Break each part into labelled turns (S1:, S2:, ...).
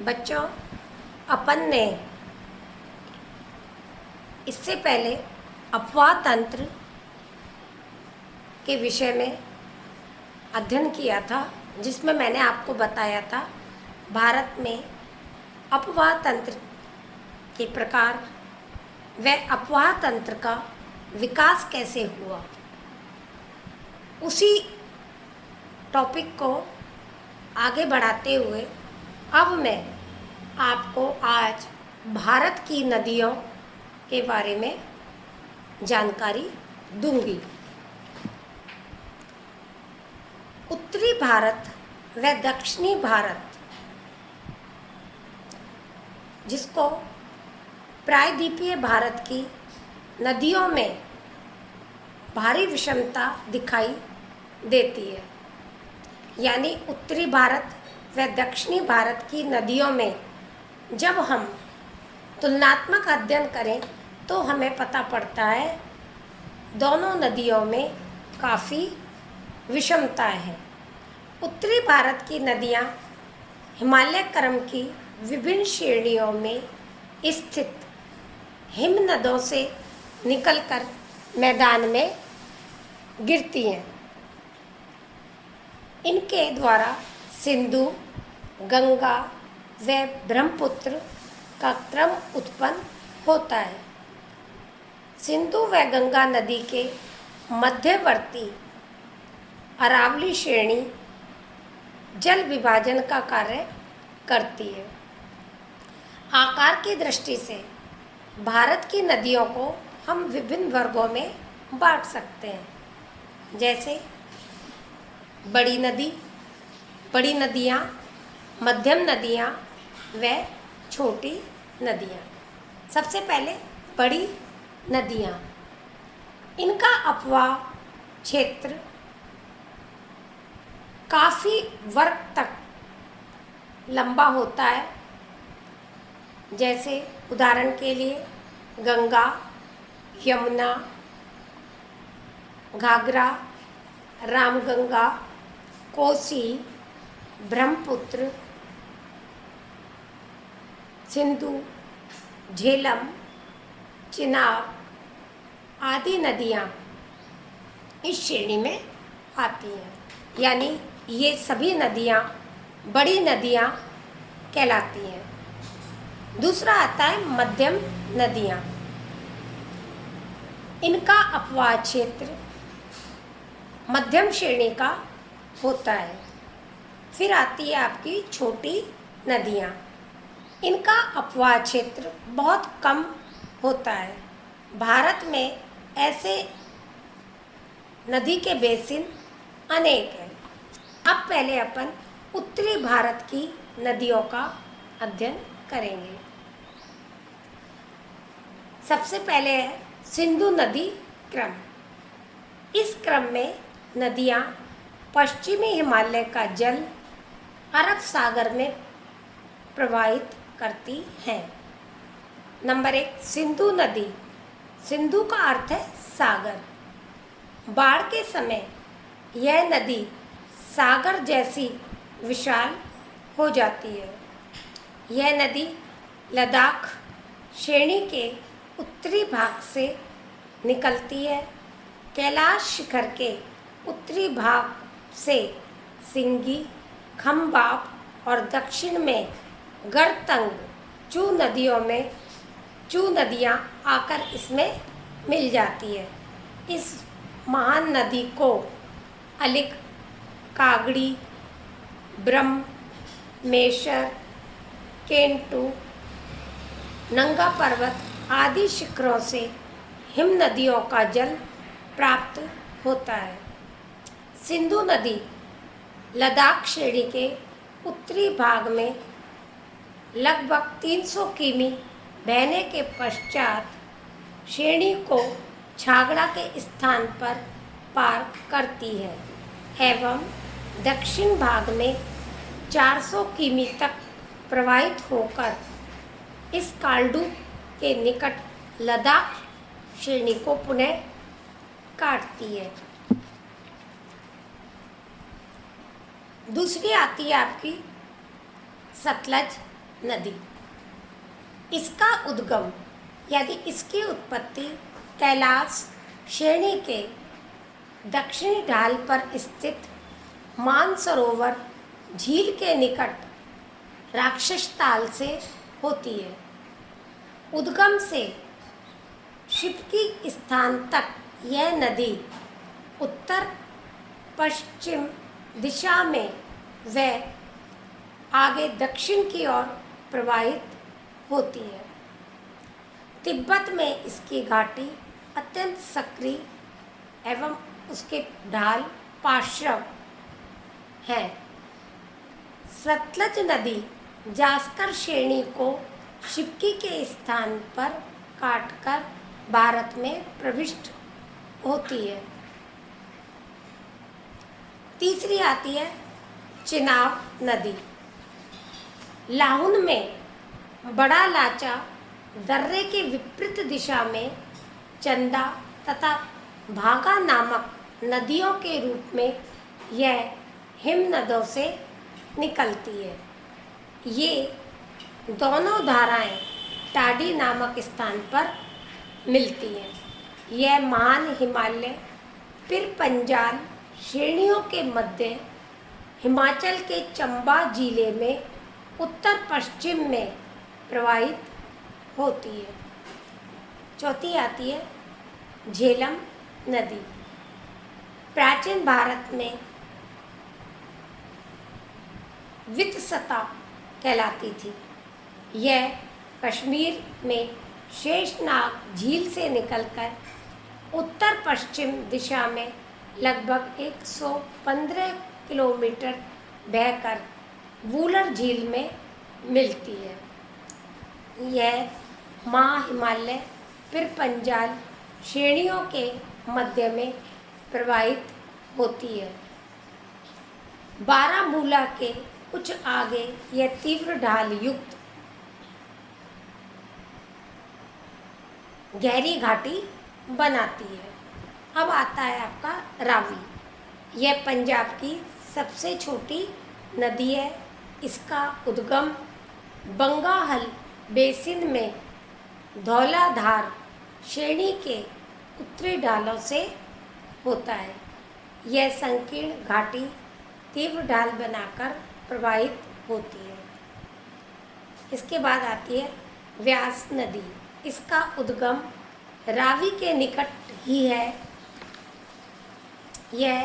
S1: बच्चों, अपन ने इससे पहले अफवाह तंत्र के विषय में अध्ययन किया था, जिसमें मैंने आपको बताया था भारत में अफवाह तंत्र के प्रकार व अफवाह तंत्र का विकास कैसे हुआ। उसी टॉपिक को आगे बढ़ाते हुए अब मैं आपको आज भारत की नदियों के बारे में जानकारी दूंगी। उत्तरी भारत व दक्षिणी भारत, जिसको प्रायद्वीपीय भारत की नदियों में भारी विषमता दिखाई देती है। यानी उत्तरी भारत व दक्षिणी भारत की नदियों में जब हम तुलनात्मक अध्ययन करें तो हमें पता पड़ता है दोनों नदियों में काफ़ी विषमताएं हैं। उत्तरी भारत की नदियाँ हिमालय क्रम की विभिन्न श्रेणियों में स्थित हिम नदों से निकलकर मैदान में गिरती हैं। इनके द्वारा सिंधु, गंगा व ब्रह्मपुत्र का क्रम उत्पन्न होता है। सिंधु व गंगा नदी के मध्यवर्ती अरावली श्रेणी जल विभाजन का कार्य करती है। आकार की दृष्टि से भारत की नदियों को हम विभिन्न वर्गों में बांट सकते हैं, जैसे बड़ी नदी, बड़ी नदियाँ, मध्यम नदियाँ व छोटी नदियाँ। सबसे पहले बड़ी नदियाँ, इनका अपवाह क्षेत्र काफ़ी वर्ग तक लंबा होता है। जैसे उदाहरण के लिए गंगा, यमुना, घाघरा, रामगंगा, कोसी, ब्रह्मपुत्र, सिंधु, झेलम, चिनाब आदि नदियाँ इस श्रेणी में आती हैं। यानी ये सभी नदियाँ बड़ी नदियाँ कहलाती हैं। दूसरा आता है मध्यम नदियाँ। इनका अपवाह क्षेत्र मध्यम श्रेणी का होता है। फिर आती है आपकी छोटी नदियाँ। इनका अपवाह क्षेत्र बहुत कम होता है। भारत में ऐसे नदी के बेसिन अनेक हैं। अब पहले अपन उत्तरी भारत की नदियों का अध्ययन करेंगे। सबसे पहले है सिंधु नदी क्रम। इस क्रम में नदियाँ पश्चिमी हिमालय का जल अरब सागर में प्रवाहित करती हैं। नंबर 1 सिंधु नदी। सिंधु का अर्थ है सागर। बाढ़ के समय यह नदी सागर जैसी विशाल हो जाती है। यह नदी लद्दाख श्रेणी के उत्तरी भाग से निकलती है। कैलाश शिखर के उत्तरी भाग से सिंगी, खम्बाब और दक्षिण में गढ़तंग चू नदियाँ आकर इसमें मिल जाती है। इस महान नदी को अलिक, कागड़ी, ब्रह्म, मेशर, केंटू, नंगा पर्वत आदि शिखरों से हिम नदियों का जल प्राप्त होता है। सिंधु नदी लद्दाख श्रेणी के उत्तरी भाग में लगभग 300 किमी बहने के पश्चात श्रेणी को छागड़ा के स्थान पर पार करती है एवं दक्षिण भाग में 400 किमी तक प्रवाहित होकर इस काल्डू के निकट लद्दाख श्रेणी को पुनः काटती है। दूसरी आती है आपकी सतलज नदी। इसका उद्गम यानी इसकी उत्पत्ति कैलाश श्रेणी के दक्षिणी ढाल पर स्थित मानसरोवर झील के निकट राक्षस ताल से होती है। उद्गम से शिवकी स्थान तक यह नदी उत्तर पश्चिम दिशा में व आगे दक्षिण की ओर प्रवाहित होती है। तिब्बत में इसकी घाटी अत्यंत सक्रिय एवं उसके ढाल पार्श्व है। सतलज नदी जास्कर श्रेणी को शिवकी के स्थान पर काटकर भारत में प्रविष्ट होती है। तीसरी आती है चिनाब नदी। लाहुन में बड़ा लाचा दर्रे के विपरीत दिशा में चंदा तथा भागा नामक नदियों के रूप में यह हिम नदों से निकलती है। ये दोनों धाराएं टाडी नामक स्थान पर मिलती हैं। यह महान हिमालय फिर पंजाल श्रेणियों के मध्य हिमाचल के चंबा जिले में उत्तर पश्चिम में प्रवाहित होती है। चौथी आती है झेलम नदी। प्राचीन भारत में वित्सता कहलाती थी। यह कश्मीर में शेषनाग झील से निकलकर उत्तर पश्चिम दिशा में लगभग 115 किलोमीटर बहकर वूलर झील में मिलती है। यह महा हिमालय फिर पंजाल श्रेणियों के मध्य में प्रवाहित होती है। बारामूला के कुछ आगे यह तीव्र ढाल युक्त गहरी घाटी बनाती है। अब आता है आपका रावी। यह पंजाब की सबसे छोटी नदी है। इसका उद्गम बंगाहल बेसिन में धौलाधार श्रेणी के उत्तरी ढालों से होता है। यह संकीर्ण घाटी तीव्र ढाल बनाकर प्रवाहित होती है। इसके बाद आती है व्यास नदी। इसका उद्गम रावी के निकट ही है। यह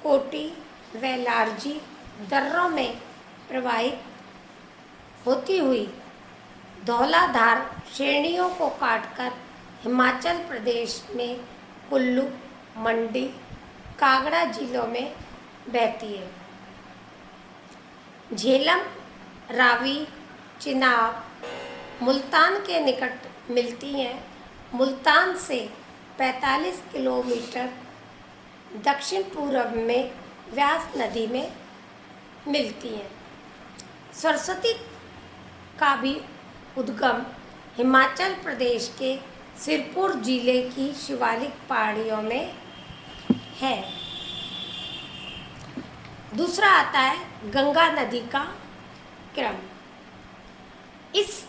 S1: कोटी व लारजी दर्रों में प्रवाहित होती हुई धौलाधार श्रेणियों को काटकर हिमाचल प्रदेश में कुल्लू, मंडी, कांगड़ा जिलों में बहती है। झेलम, रावी, चिनाब मुल्तान के निकट मिलती हैं। मुल्तान से 45 किलोमीटर दक्षिण पूर्व में व्यास नदी में मिलती हैं। सरस्वती का भी उद्गम हिमाचल प्रदेश के सिरपुर जिले की शिवालिक पहाड़ियों में है। दूसरा आता है गंगा नदी का क्रम। इस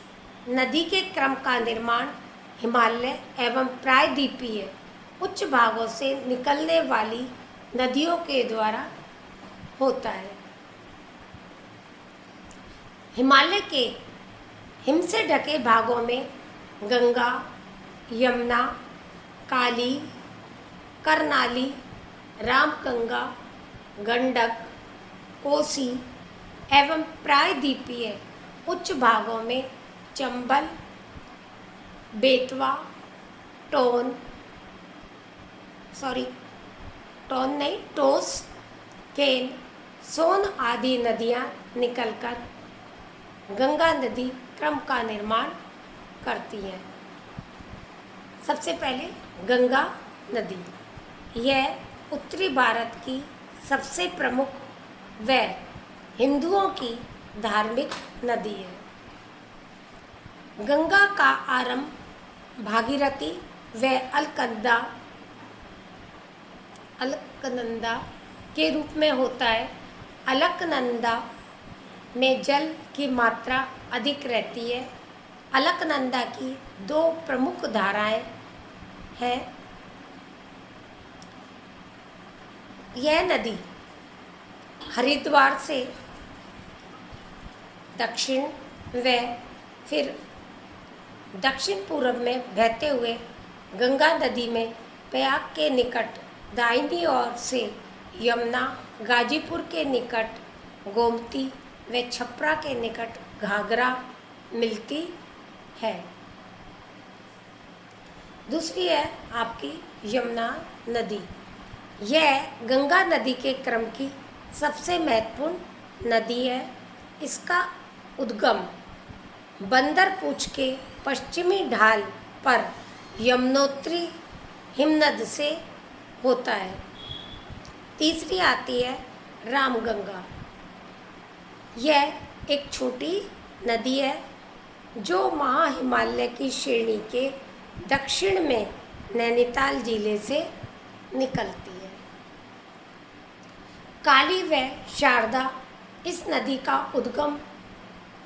S1: नदी के क्रम का निर्माण हिमालय एवं प्रायद्वीपीय उच्च भागों से निकलने वाली नदियों के द्वारा होता है। हिमालय के हिम से ढके भागों में गंगा, यमुना, काली, करनाली, रामगंगा, गंडक, कोसी एवं प्रायद्वीपीय उच्च भागों में चंबल, बेतवा, टोस, केन, सोन आदि नदियाँ निकलकर गंगा नदी क्रम का निर्माण करती हैं। सबसे पहले गंगा नदी। यह उत्तरी भारत की सबसे प्रमुख व हिंदुओं की धार्मिक नदी है। गंगा का आरंभ भागीरथी व अलकनंदा के रूप में होता है। अलकनंदा में जल की मात्रा अधिक रहती है। अलकनंदा की दो प्रमुख धाराएं हैं। यह नदी हरिद्वार से दक्षिण व फिर दक्षिण पूर्व में बहते हुए गंगा नदी में प्रयाग के निकट दाहिनी ओर से यमुना, गाजीपुर के निकट गोमती व छपरा के निकट घाघरा मिलती है। दूसरी है आपकी यमुना नदी। यह गंगा नदी के क्रम की सबसे महत्वपूर्ण नदी है। इसका उद्गम बंदरपूछ के पश्चिमी ढाल पर यमुनोत्री हिमनद से होता है। तीसरी आती है रामगंगा। यह एक छोटी नदी है जो महाहिमालय की श्रेणी के दक्षिण में नैनीताल जिले से निकलती है। काली व शारदा इस नदी का उद्गम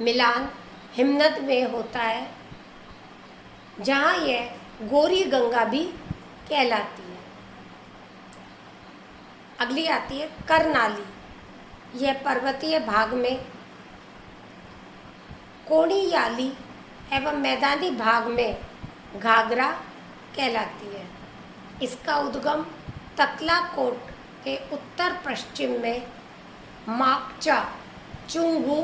S1: मिलान हिमनद में होता है, जहाँ यह गौरी गंगा भी कहलाती है। अगली आती है करनाली। यह पर्वतीय भाग में कोणियाली एवं मैदानी भाग में घाघरा कहलाती है। इसका उद्गम तकलाकोट के उत्तर पश्चिम में माकचा चुंगू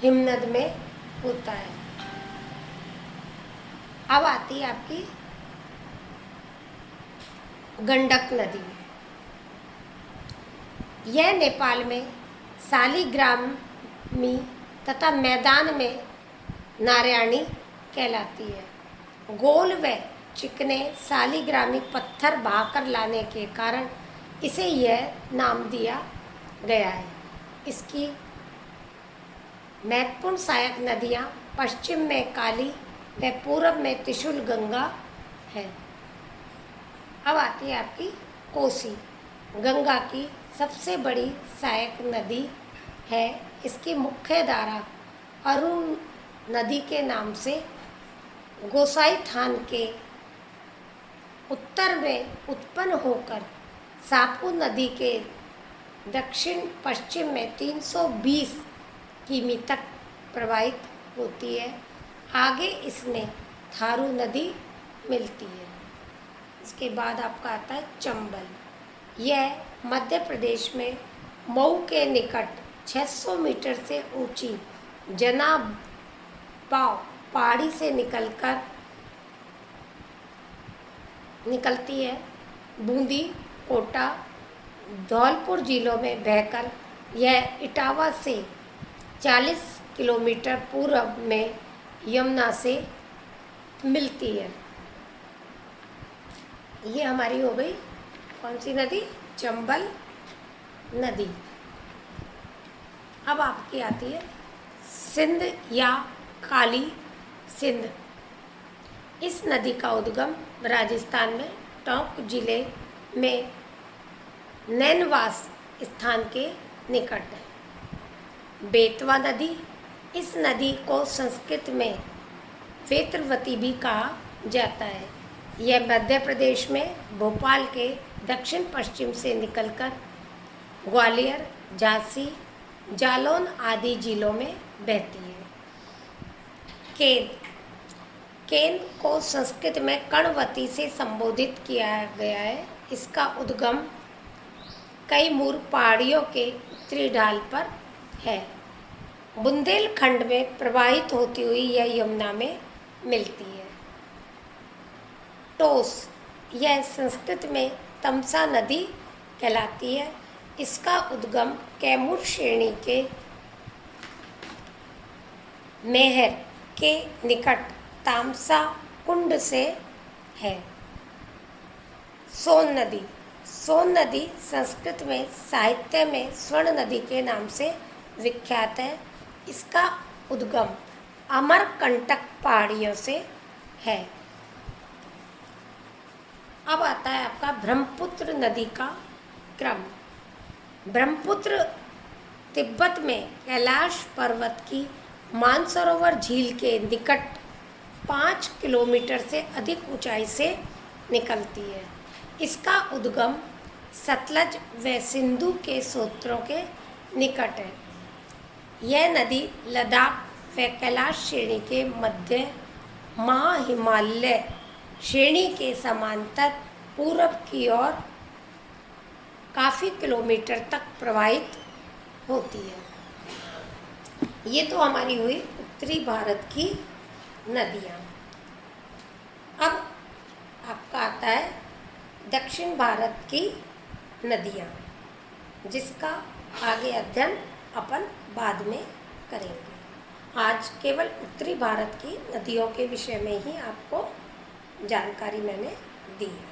S1: हिमनद में होता है। अब आती है आपकी गंडक नदी। यह नेपाल में सालीग्रामी तथा मैदान में नारायणी कहलाती है। गोल व चिकने सालीग्रामी पत्थर बहाकर लाने के कारण इसे यह नाम दिया गया है। इसकी महत्वपूर्ण सहायक नदियाँ पश्चिम में काली व पूर्व में त्रिशूल गंगा है। अब आती है आपकी कोसी। गंगा की सबसे बड़ी सहायक नदी है। इसकी मुख्य धारा अरुण नदी के नाम से गोसाई थान के उत्तर में उत्पन्न होकर सापू नदी के दक्षिण पश्चिम में 320 किमी तक प्रवाहित होती है। आगे इसमें थारू नदी मिलती है। इसके बाद आपका आता है चंबल। यह मध्य प्रदेश में मऊ के निकट 600 मीटर से ऊंची जनाबाव पहाड़ी से निकलती है। बूंदी, कोटा, धौलपुर जिलों में बहकर यह इटावा से 40 किलोमीटर पूर्व में यमुना से मिलती है। ये हमारी हो गई कौन सी नदी? चंबल नदी। अब आपकी आती है सिंध या काली सिंध। इस नदी का उद्गम राजस्थान में टोंक जिले में नैनवास स्थान के निकट है। बेतवा नदी। इस नदी को संस्कृत में वेत्रवती भी कहा जाता है। यह मध्य प्रदेश में भोपाल के दक्षिण पश्चिम से निकलकर ग्वालियर, झांसी, जालौन आदि जिलों में बहती है। केन। केन को संस्कृत में कर्णवती से संबोधित किया गया है। इसका उद्गम कैमूर पहाड़ियों के उत्तरी ढाल पर है। बुंदेलखंड में प्रवाहित होती हुई यह यमुना में मिलती है। टोस। यह संस्कृत में तमसा नदी कहलाती है। इसका उद्गम कैमूर श्रेणी के मेहर के निकट तामसा कुंड से है। सोन नदी। सोन नदी संस्कृत में साहित्य में स्वर्ण नदी के नाम से विख्यात है। इसका उद्गम अमरकंटक पहाड़ियों से है। अब आता है आपका ब्रह्मपुत्र नदी का क्रम। ब्रह्मपुत्र तिब्बत में कैलाश पर्वत की मानसरोवर झील के निकट 5 किलोमीटर से अधिक ऊंचाई से निकलती है। इसका उद्गम सतलज व सिंधु के स्रोतों के निकट है। यह नदी लद्दाख व कैलाश श्रेणी के मध्य महाहिमालय श्रेणी के समांतर पूर्व की ओर काफ़ी किलोमीटर तक प्रवाहित होती है। ये तो हमारी हुई उत्तरी भारत की नदियाँ। अब आपका आता है दक्षिण भारत की नदियाँ, जिसका आगे अध्ययन अपन बाद में करेंगे। आज केवल उत्तरी भारत की नदियों के विषय में ही आपको जानकारी मैंने दी है।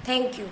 S1: Thank you.